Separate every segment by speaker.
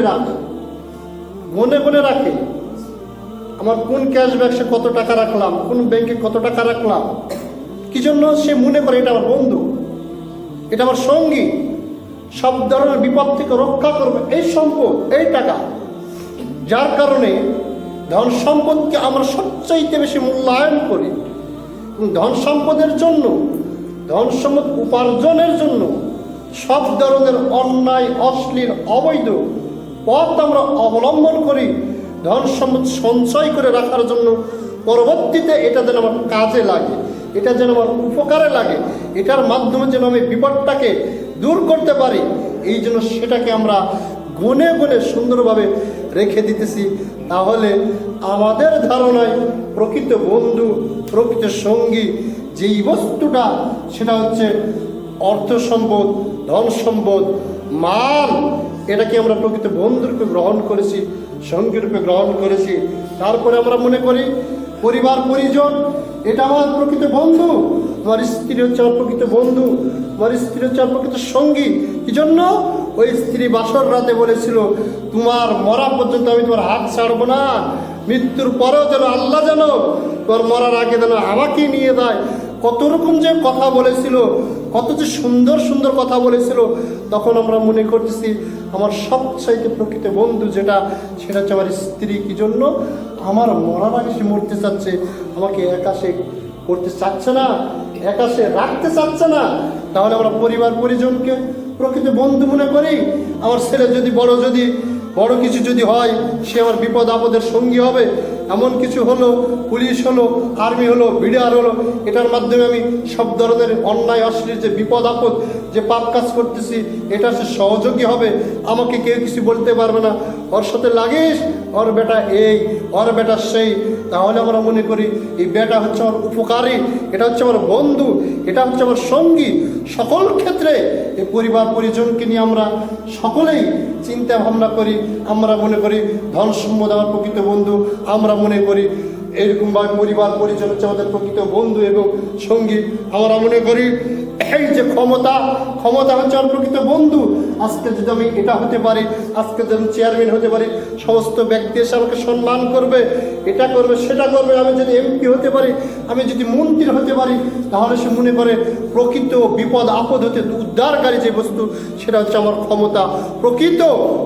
Speaker 1: রাখে, মনে মনে রাখে আমার কোন ক্যাশব্যাক সে কত টাকা রাখলাম, কোন ব্যাংকে কত টাকা রাখলাম। কি জন্য? সে মনে করে এটা আমার বন্ধু, এটা আমার সঙ্গী, সব ধরনের বিপদ থেকে রক্ষা করবে এই সম্পদ, এই টাকা। যার কারণে ধন সম্পদকে আমরা সবচাইতে বেশি মূল্যায়ন করি। ধন সম্পদের জন্য, ধন সম্পদ উপার্জনের জন্য সব ধরনের অন্যায়, অশ্লীল, অবৈধ পথ আমরা অবলম্বন করি ধন সম্পদ সঞ্চয় করে রাখার জন্য। পরবর্তীতে এটা যেন আমার কাজে লাগে, এটা যেন আমার উপকারে লাগে, এটার মাধ্যমে যেন আমি বিপদটাকে দূর করতে পারি, এই জন্য সেটাকে আমরা গুনে গুনে সুন্দরভাবে রেখে দিতেছি। তাহলে আমাদের ধারণায় প্রকৃত বন্ধু, প্রকৃত সঙ্গী যেই বস্তুটা, সেটা হচ্ছে অর্থ সম্পদ, ধন সম্পদ, মাল। এটাকে আমরা প্রকৃত বন্ধুরূপে গ্রহণ করেছি, সঙ্গীরূপে গ্রহণ করেছি। তারপরে আমরা মনে করি পরিবার পরিজন এটা আমার প্রকৃত বন্ধু, আমার স্ত্রী হচ্ছে আমার প্রকৃত বন্ধু, আমার স্ত্রী হচ্ছে আমার প্রকৃত সঙ্গী। কি জন্য? ওই স্ত্রী বাসর রাতে বলেছিল, তোমার মরা পর্যন্ত আমি তোমার হাত ছাড়বো না, মৃত্যুর পরেও যেন আল্লাহ যেন তোমার মরার আগে যেন আমাকে নিয়ে দেয়। কত রকম যে কথা বলেছিল, কত যে সুন্দর সুন্দর কথা বলেছিল। তখন আমরা মনে করতেছি আমার সবচাইতে প্রকৃত বন্ধু যেটা, সেটা হচ্ছে আমার স্ত্রী। কি জন্য? আমার মরার আগে সে মরতে চাচ্ছে, আমাকে একাশে করতে চাচ্ছে না, একাশে রাখতে চাচ্ছে না। তাহলে আমরা পরিবার পরিজনকে প্রকৃত বন্ধু মনে করি। আমার ছেলে যদি বড় কিছু যদি হয়, সে আমার বিপদ আপদের সঙ্গী হবে। এমন কিছু হলো, পুলিশ হলো, আর্মি হলো, বিডিআর হলো, এটার মাধ্যমে আমি সব ধরনের অন্যায়, অশ্লীল যে বিপদ আপদ, যে পাপ কাজ করতেছি, এটা সে সহযোগী হবে। আমাকে কেউ কিছু বলতে পারবে না, ওর সাথে লাগিস, ওর বেটা এই, ওর বেটা সেই। তাহলে আমরা মনে করি এই বেটা হচ্ছে আমার উপকারী, এটা হচ্ছে আমার বন্ধু, এটা হচ্ছে আমার সঙ্গী। সকল ক্ষেত্রে এই পরিবার পরিজনকে নিয়ে আমরা সকলেই চিন্তা ভাবনা করি। আমরা মনে করি ধন সম্পদ আমার প্রকৃত বন্ধু, আমরা মনে করি এরকমভাবে পরিবার পরিজন হচ্ছে আমাদের প্রকৃত বন্ধু এবং সঙ্গী। আমরা মনে করি এই যে ক্ষমতা হচ্ছে আমার প্রকৃত বন্ধু। আজকে যদি আমি এটা হতে পারি, আজকে যদি চেয়ারম্যান হতে পারি, সমস্ত ব্যক্তি এসে আমাকে সম্মান করবে, এটা করবে, সেটা করবে। আমি যদি এমপি হতে পারি, আমি যদি মন্ত্রী হতে পারি, তাহলে সে মনে করে প্রকৃত বিপদ আপদ হতে উদ্ধারকারী যে বস্তু, সেটা হচ্ছে আমার ক্ষমতা। প্রকৃত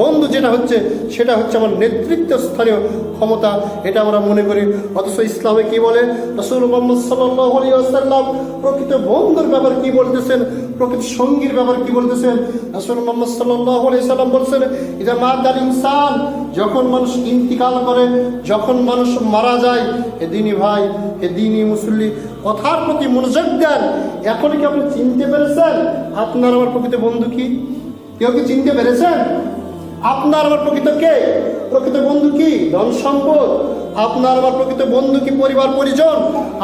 Speaker 1: বন্ধু যেটা হচ্ছে, সেটা হচ্ছে আমার নেতৃত্ব স্থানীয় ক্ষমতা, এটা আমরা মনে করি। অথচ ইসলামে কি বলে? রাসূল মুহাম্মদ সাল্লাল্লাহু আলাইহি ওয়াসাল্লাম প্রকৃত বন্ধুর ব্যাপারে কি বলতেছেন, প্রকৃত সঙ্গীর ব্যাপারে কি বলতেছেন? রাসূল মুহাম্মদ সাল্লাল্লাহু আলাইহি ওয়াসাল্লাম বলছেন, ইজা মাতাল ইনসান, যখন মানুষ ইন্তিকাল করে, যখন মানুষ মারা যায়, হে দিনী ভাই, হে দিনী মুসল্লি, কথার প্রতি মনোযোগ দেন। এখন কি আপনি চিনতে পেরেছেন আপনার আমার প্রকৃত বন্ধু কি? কেউ কি চিনতে পেরেছেন? আপনার আমার প্রকৃত কে? প্রকৃত বন্ধু কি? ধন সম্পদ। আপনার আমার প্রকৃত বন্ধু কি? পরিবার পরিজন।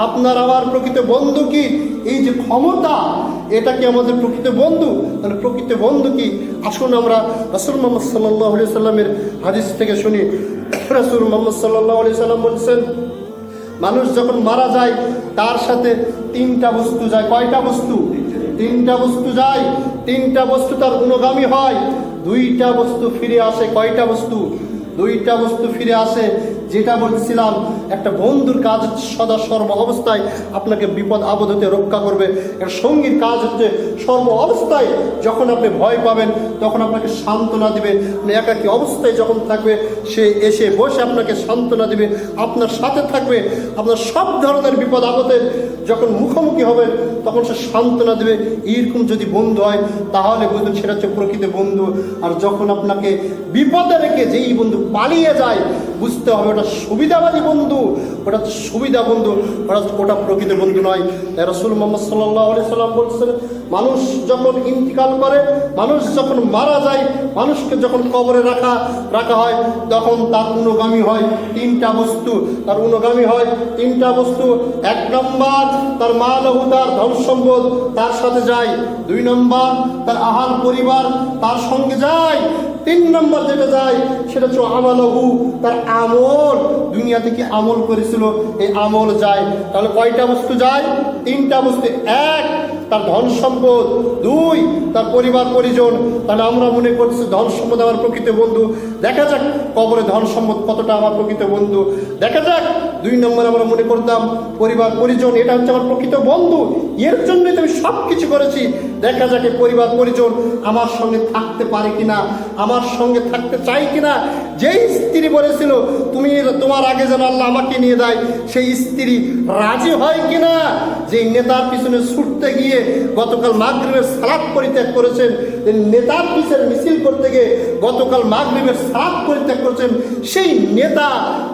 Speaker 1: আপনার আমার প্রকৃত বন্ধু কি? এই যে ক্ষমতা, এটা কি আমাদের প্রকৃত বন্ধু? তাহলে প্রকৃত বন্ধু কি? আসুন আমরা রাসূল মুহাম্মদ সাল্লাল্লাহু আলাইহি সাল্লামের হাদিস থেকে শুনি। রাসূল মুহাম্মদ সাল্লাল্লাহু আলাইহি সাল্লাম বলেছেন, মানুষ যখন মারা যায় তার সাথে তিনটা বস্তু যায়। কয়টা বস্তু? তিনটা বস্তু যায়। তিনটা বস্তু তার অনুগামী হয়, দুইটা বস্তু ফিরে আসে। কয়টা বস্তু? দুইটা বস্তু ফিরে আসে। যেটা বলছিলাম, একটা বন্ধুর কাজ হচ্ছে সদা সর্ব অবস্থায় আপনাকে বিপদ আপদ হতে রক্ষা করবে। একটা সঙ্গীর কাজ হচ্ছে সর্ব অবস্থায় যখন আপনি ভয় পাবেন তখন আপনাকে সান্ত্বনা দিবে। আপনি একাকী অবস্থায় যখন থাকবে সে এসে বসে আপনাকে সান্ত্বনা দিবে, আপনার সাথে থাকবে। আপনার সব ধরনের বিপদ আপদের যখন মুখোমুখি হবেন তখন সে সান্ত্বনা দেবে। এরকম যদি বন্ধু হয় তাহলে বুঝবেন সেটা হচ্ছে প্রকৃত বন্ধু। আর যখন আপনাকে বিপদে রেখে যেই বন্ধু পালিয়ে যায়, বুঝতে হবে ওটা সুবিধাবাদী বন্ধু, ওটা হচ্ছে সুবিধা বন্ধু, ওটা প্রকৃত বন্ধু নয়। তাই রাসূল মুহাম্মদ সাল্লাল্লাহু আলাইহি সাল্লাম বলছেন, মানুষ যখন ইন্তিকাল করে, মানুষ যখন মারা যায়, মানুষকে যখন কবরে রাখা হয়, তখন তার অনুগামী হয় তিনটা বস্তু। তার অনুগামী হয় তিনটা বস্তু। এক নম্বর, তার মালহু, তার ধন সম্পদ তার সাথে যায়। দুই নম্বর, তার আহার পরিবার তার সঙ্গে যায়। তিন নম্বর যেটা যায় সেটা হচ্ছে আমালহু, তার আমল, দুনিয়া থেকে আমল করেছিল এই আমল যায়। তাহলে কয়টা বস্তু যায়? তিনটা বস্তু। এক, তার ধন সম্পদ, 2 তার পরিবার পরিজন। তাহলে আমরা মনে করছি ধন সম্পদ আমার প্রকৃত বন্ধু। দেখা যাক কবরে ধন সম্পদ কতটা আমার প্রকৃত বন্ধু। দেখা যাক 2 নম্বর আমরা মনে করতাম পরিবার পরিজন, এটা হচ্ছে আমার প্রকৃত বন্ধু, এর জন্যই তো আমি সব কিছু করেছি। দেখা যাক এই পরিবার পরিজন আমার সঙ্গে থাকতে পারে কিনা, আমার সঙ্গে থাকতে চাই কিনা। যেই স্ত্রী বলেছিল তুমি তোমার আগে যেন আল্লাহ আমাকে নিয়ে দেয়, সেই স্ত্রী রাজি হয় কিনা। যে নেতার পিছনে ছুটতে গিয়ে গতকাল মাগরিবের সালাত পরিত্যাগ করেছেন, নেতার পিছনে মিছিল করতে গিয়ে গতকাল মাগরিবের সালাত পরিত্যাগ করেছেন, সেই নেতা,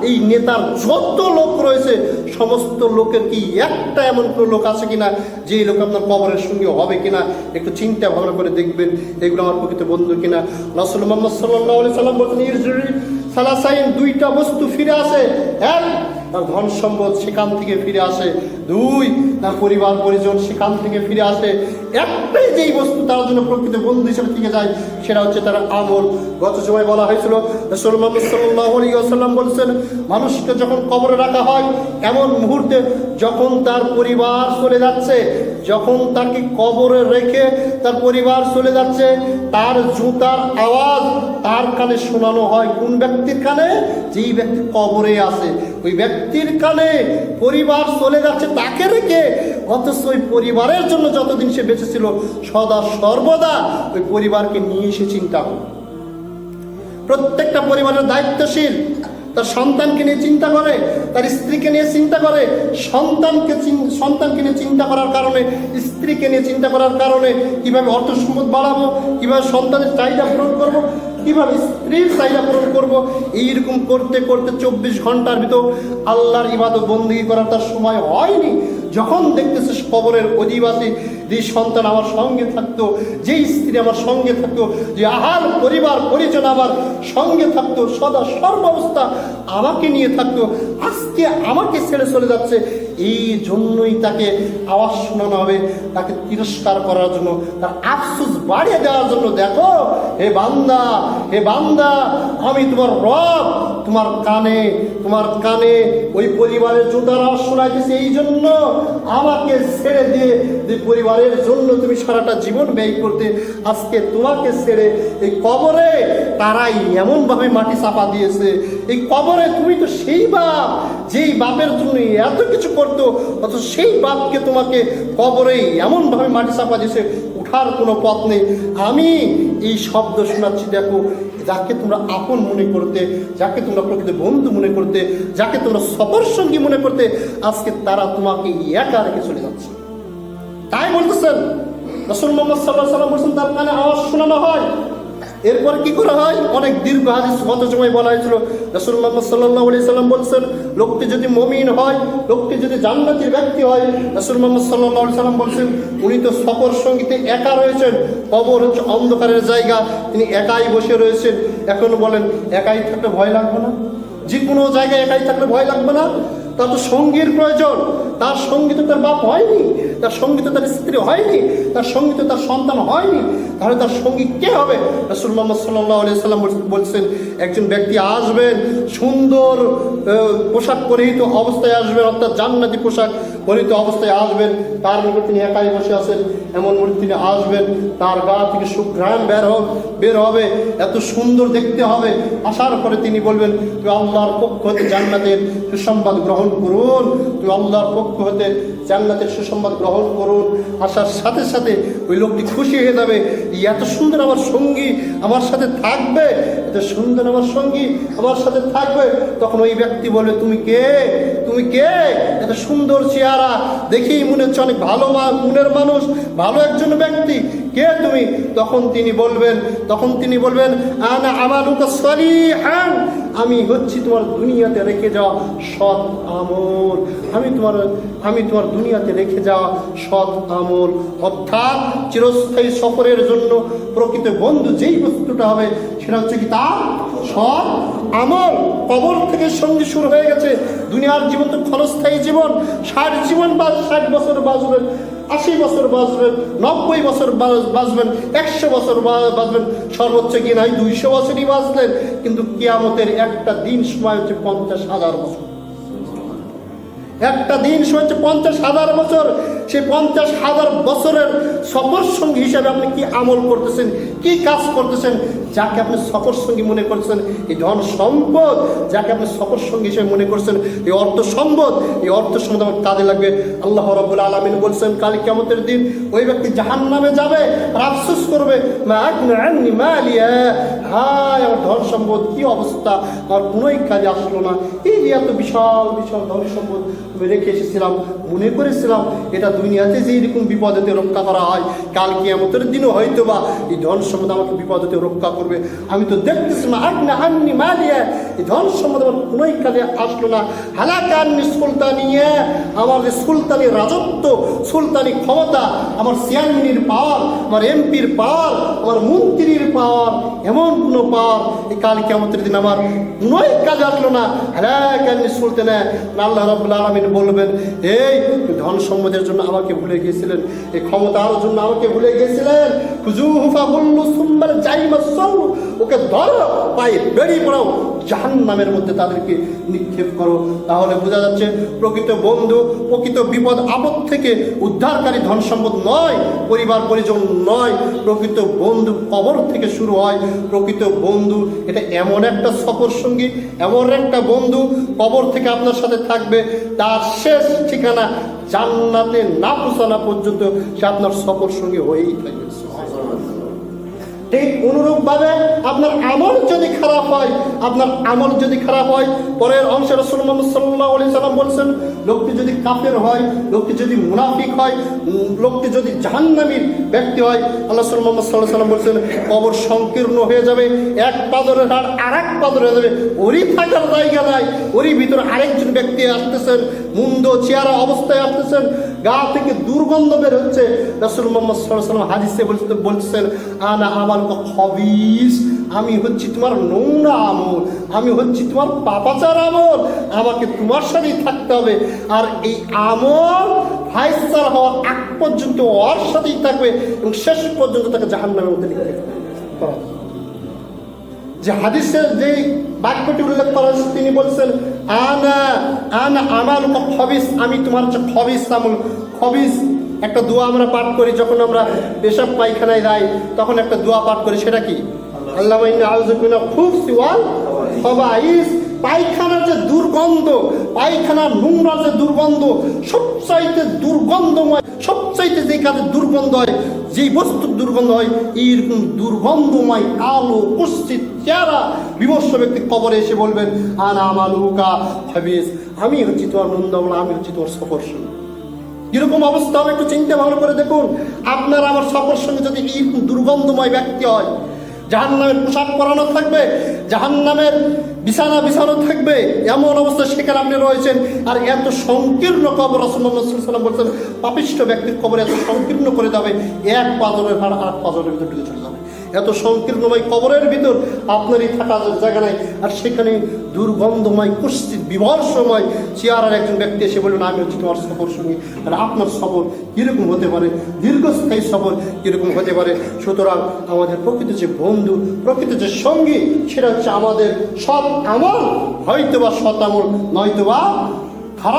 Speaker 1: এই নেতার যত লোক রয়েছে সমস্ত লোকের কি একটা এমন কোনো লোক আছে কিনা যে লোক আপনার কবরের সঙ্গে হবে কিনা, একটু চিন্তা ভাবনা করে দেখবেন এগুলো আমার প্রকৃত বন্ধু কিনা। রাসূল মুহাম্মদ সাল্লাল্লাহু আলাইহি সাল্লাম বলেছেন ইরজিউ সালাসাইন, 2টা বস্তু ফিরে আসে। 1 তার ধন সম্পদ সেখান থেকে ফিরে আসে, 2 তার পরিবার পরিজন সেখান থেকে ফিরে আসে। একটাই যেই বস্তু তার জন্য প্রকৃত বন্ধু হিসেবে থেকে যায় সেটা হচ্ছে তার আমল। গত সময় বলা হয়েছিল রাসূল মুহাম্মদ সাল্লাল্লাহু আলাইহি ওয়াসাল্লাম বলেছেন মানুষকে যখন কবরে রাখা হয় এমন মুহূর্তে যখন তার পরিবার চলে যাচ্ছে, যখন তাকে কবরে রেখে তার পরিবার চলে যাচ্ছে, তার জুতার আওয়াজ তার কানে শোনানো হয়। কোন ব্যক্তির কানে? যেই ব্যক্তি কবরে আছে ওই ব্যক্তির কানে। পরিবার চলে যাচ্ছে তাকে রেখে, অথচ ওই পরিবারের জন্য যতদিন সে বেঁচে ছিল সদা সর্বদা ওই পরিবারকে নিয়ে এসে চিন্তা করে। প্রত্যেকটা পরিবারের দায়িত্বশীল তার সন্তানকে নিয়ে চিন্তা করে, তার স্ত্রীকে নিয়ে চিন্তা করে। সন্তানকে নিয়ে চিন্তা করার কারণে, স্ত্রীকে নিয়ে চিন্তা করার কারণে কিভাবে অর্থ সম্পদ বাড়াবো, কিভাবে সন্তানের চাহিদা পূরণ করবো, কিভাবে স্ত্রীর চাহিদা পূরণ করবো, এইরকম করতে করতে 24 ঘন্টার ভিতর আল্লাহর ইবাদত বন্দেগী করার তার সময় হয়নি। যখন দেখতেছে কবরের অধিবাসী, যে সন্তান আমার সঙ্গে থাকতো, যে স্ত্রী আমার সঙ্গে থাকতো, যে আহার পরিবার পরিজন আমার সঙ্গে থাকতো, সদা সর্বাবস্থা আমাকে নিয়ে থাকতো, আজকে আমাকে ছেড়ে চলে যাচ্ছে, এই জন্যই তাকে আওয়াজ শোনানো হবে, তাকে তিরস্কার করার জন্য, তার আফসোস বাড়িয়ে দেওয়ার জন্য। দেখো হে বান্দা, হে বান্দা, আমি তোমার রব, তোমার কানে ওই পরিবারের জুতার আওয়াজ শোনাইতেছে, এই জন্য আমাকে ছেড়ে দিয়ে যে পরিবারের জন্য তুমি সারাটা জীবন ব্যয় করতে, আজকে তোমাকে ছেড়ে এই কবরে তারাই এমনভাবে মাটি চাপা দিয়েছে। এই কবরে তুমি তো সেই বাপ, যেই বাপের জন্য এত কিছু করতো, অথচ সেই বাপকে তোমাকে কবরে এমনভাবে মাটি চাপা দিয়েছে, উঠার কোনো পথ নেই। আমি এই শব্দ শোনাচ্ছি, দেখো যাকে তোমরা আপন মনে করতে, যাকে তোমরা প্রকৃত বন্ধু মনে করতে, যাকে তোমরা সফর সঙ্গী মনে করতে, আজকে তারা তোমাকে একা রেখে চলে যাচ্ছে। তাই বলতেছেন রাসূল মুহাম্মদ সাল্লাল্লাহু আলাইহি ওয়াসাল্লাম বলেছেন তার কানে আওয়াজ শোনানো হয়। এরপর কি করা হয়? অনেক দীর্ঘ হাদিস গত সময় বলা হয়েছিল। রাসূল মুহাম্মদ সাল্লাল্লাহু আলাইহি ওয়াসাল্লাম বলেছেন লোকটি যদি মুমিন হয়, লোকটি যদি জান্নাতি ব্যক্তি হয়, রাসূল মুহাম্মদ সাল্লাল্লাহু আলাইহি ওয়াসাল্লাম বলেছেন উনি তো সফর সঙ্গীতে একা রয়েছেন, কবর হচ্ছে অন্ধকারের জায়গা, তিনি একাই বসে রয়েছেন। এখন বলেন একাই থাকলে ভয় লাগবে না? যে কোনো জায়গায় একাই থাকলে ভয় লাগবে না? তার তো সঙ্গীর প্রয়োজন। তার সঙ্গী তো তার বাপ হয়নি, তার সঙ্গী তো তার স্ত্রী হয়নি, তার সঙ্গী তো তার সন্তান হয়নি, তাহলে তার সঙ্গী কে হবে? রাসূল মুহাম্মদ সাল্লাল্লাহু আলাইহি ওয়াসাল্লাম বলছেন একজন ব্যক্তি আসবেন, সুন্দর পোশাক পরিহিত অবস্থায় আসবেন, অর্থাৎ জান্নাতি পোশাক পরিহিত অবস্থায় আসবেন, তার নিকট তিনি একাই বসে আছেন, এমন মুহূর্তে তিনি আসবেন, তার গা থেকে সুঘ্রাণ বের হবে, এত সুন্দর দেখতে হবে। আসার পরে তিনি বলবেন তুমি আল্লাহর পক্ষ হতে জান্নাতের সুসংবাদ গ্রহণ করুন, তুমি আল্লাহর পক্ষ হতে জান্নাতের সুসংবাদ গ্রহণ করুন। আসার সাথে সাথে ওই লোকটি খুশি হয়ে যাবে, এত সুন্দর আমার সঙ্গী আমার সাথে থাকবে, এত সুন্দর আমার সঙ্গী আমার সাথে থাকবে। তখন ওই ব্যক্তি বলবে তুমি কে, তুমি কে? এত সুন্দর চেহারা, দেখেই মনে হচ্ছে অনেক ভালো মনের মানুষ, ভালো একজন ব্যক্তি, কে তুমি? তখন তিনি বলবেন আনা আমালুকা সলিহান, আমি হচ্ছি তোমার দুনিয়াতে রেখে যাওয়া সৎ আমল, আমি তোমার দুনিয়াতে রেখে যাওয়া সৎ আমল। অর্থাৎ চিরস্থায়ী সফরের জন্য প্রকৃত বন্ধু যেই বস্তুটা হবে সেটা হচ্ছে কি তার সৎ আমল। কবর থেকে সঙ্গী শুরু হয়ে গেছে। দুনিয়ার জীবন তো ক্ষণস্থায়ী জীবন, 60 বছর বাঁচবেন, 80 বছর বাঁচবেন, 90 বছর বাঁচবেন, 100 বছর বাঁচবেন, সর্বোচ্চ গিয়ে নাই 200 বছরই বাঁচলেন, কিন্তু কিয়ামতের একটা দিন সময় হচ্ছে 50,000 বছর। একটা দিন সে হচ্ছে 50,000 বছর। সেই 50,000 বছরের সফর সঙ্গী হিসাবে আপনি কি আমল করতেছেন, কি কাজ করতেছেন? যাকে আপনি সফর সঙ্গী মনে করছেন, এই ধন সম্পদ যাকে আপনি সফর সঙ্গী হিসেবে মনে করছেন, এই অর্থ সম্পদ, এই অর্থ সম্পদ আমার কাজে লাগবে। আল্লাহ রাব্বুল আলামিন বলছেন কাল কিয়ামতের দিন ওই ব্যক্তি জাহান্নামে যাবে আর আফসোস করবে, মা আগনা আন্নি মালিয়া, হায় আমার ধন সম্পদ কি অবস্থা, আমার কোনোই কাজে আসলো না। এই যে এত বিশাল বিশাল ধন সম্পদ আমি রেখে এসেছিলাম, মনে করেছিলাম এটা দুনিয়াতে যে এরকম বিপদেতে রক্ষা করা হয়, কাল কিয়ামতের দিনও হয়তো বা এই ধন সম্পদ আমাকে বিপদেতে রক্ষা করবে। আমি তো দেখতেছি মা আগনা আন্নি মালিয়া, এই ধন সম্পদ আমার কোনোই কাজে আসলো না। হালাকা আন্নি সুলতানিয়া, আমার যে সুলতানি রাজত্ব, সুলতানি ক্ষমতা, আমার চেয়ারম্যানের পাওয়ার, আমার এমপির পাওয়ার, আমার মন্ত্রীর পাওয়ার, এমন কোনো পাওয়ার এই কাল কিয়ামতের দিন আমার কোনোই কাজে আসলো না। হালাকা আন্নি সুলতানা, আল্লাহ রাব্বুল আলামিন বলবেন, এই ধন সম্পদের জন্য আমাকে ভুলে গিয়েছিলেন, এই ক্ষমতার জন্য আমাকে ভুলে গিয়েছিলেন, খুজুহু ফাগুল্লু সুম্মাল জাইমাস সাউ, ওকে ধরো, পায়ে বেরিয়ে পড়াও, জাহান্নামের মধ্যে তাদেরকে নিক্ষেপ করো। তাহলে বোঝা যাচ্ছে প্রকৃত বন্ধু, প্রকৃত বিপদ আপদ থেকে উদ্ধারকারী ধন সম্পদ নয়, পরিবার পরিজন নয়, প্রকৃত বন্ধু কবর থেকে শুরু হয়। প্রকৃত বন্ধু এটা এমন একটা সফর সঙ্গী, এমন একটা বন্ধু কবর থেকে আপনার সাথে থাকবে, তার শেষ ঠিকানা জান্নাতে না পৌঁছানো পর্যন্ত সে আপনার সফর সঙ্গী হয়েই থাকবে। ঠিক অনুরূপভাবে আপনার আমল যদি খারাপ হয়, আপনার আমল যদি খারাপ হয়, পরের অংশে রাসূলুল্লাহ মুহাম্মদ সাল্লাল্লাহু আলাইহি সাল্লাম বলছেন, লোকটি যদি কাফের হয়, লোকটি যদি মুনাফিক হয়, লোকটি যদি জাহান্নামী ব্যক্তি হয়, আল্লাহ রাসূল মুহাম্মদ সাল্লাল্লাহু আলাইহি সাল্লাম বলছেন কবর সংকীর্ণ হয়ে যাবে, এক পাথরের হাড় আরেক পাথর হয়ে যাবে, ওরই থাকার জায়গা নাই, ওরই ভিতরে আরেকজন ব্যক্তি আসতেছেন, মুন্দ চেহারা অবস্থায় আসতেছেন, গা থেকে দুর্গন্ধ বের হচ্ছে। রাসূল মুহাম্মদ সাল্লাল্লাহু আলাইহি সাল্লাম হাদিসে বলছেন, আনা আমাল খবিস, আমি হচ্ছি তোমার নোংরা আমল, আমি হচ্ছি তোমার পাপাচার আমল, আমাকে তোমার সাথেই থাকতে হবে। আর এই আমল ফায়সালা হওয়ার আগ পর্যন্ত ওর সাথেই থাকবে এবং শেষ পর্যন্ত তাকে জাহান্নামের মধ্যে নিক্ষেপ করা। যে হাদিসের যে বাক্যটি উল্লেখ করা হয়েছে তিনি বলছেন, আনা আনা আমাল খবিস, আমি তোমার হচ্ছে খবিস আমল। খবিস একটা দোয়া আমরা পাঠ করি যখন আমরা পেশাব পায়খানায় যাই, তখন একটা দোয়া পাঠ করি, সেটা কি? আল্লাহুম্মা ইন্নী আউযু বিকা মিনাল খুবসি ওয়াল খাবাইস। পায়খানার যে দুর্গন্ধ, পায়খানার নোংরা যে দুর্গন্ধ, সবচাইতে দুর্গন্ধময়, সবচাইতে যে কাজে দুর্গন্ধ হয়, যেই বস্তুর দুর্গন্ধ হয়, এইরকম দুর্গন্ধময় কালো কুৎসিত চেহারা বিমর্ষ ব্যক্তি কবরে এসে বলবেন, আনা আমালুকা খাবিস, আমি হচ্ছি তোমার নোংরা, আমি হচ্ছি তোমার সফর সঙ্গী। এরকম অবস্থা হবে, একটু চিন্তা ভালো করে দেখুন। আপনার আমার সফর সঙ্গে যদি এইরকম দুর্গন্ধময় ব্যক্তি হয়, জাহান্নামের পোশাক পরানো থাকবে, জাহান্নামের বিছানা বিছানো থাকবে, এমন অবস্থা সেখানে আপনি রয়েছেন, আর এত সংকীর্ণ কবর, রাসূলুল্লাহ সাল্লাল্লাহু আলাইহি ওয়াসাল্লাম বলছেন পাপিষ্ঠ ব্যক্তির কবর এত সংকীর্ণ করে যাবে, এক পাথরের হাড় আর পাথরের ভিতর ঢুকে চলে যাবে। এত সংকীর্ণময় কবরের ভিতর আপনারই থাকার জায়গা নাই, আর সেখানে দুর্গন্ধময় কুৎসিত বিভৎসময় চেহারার একজন ব্যক্তি এসে বললেন, আমি হচ্ছি তোমার সফর সঙ্গী। আর আপনার সফর কীরকম হতে পারে, দীর্ঘস্থায়ী সফর কীরকম হতে পারে। সুতরাং আমাদের প্রকৃত যে বন্ধু, প্রকৃত যে সঙ্গী, সেটা হচ্ছে আমাদের সৎ আমল, হয়তোবা সৎ আমল, নয়তোবা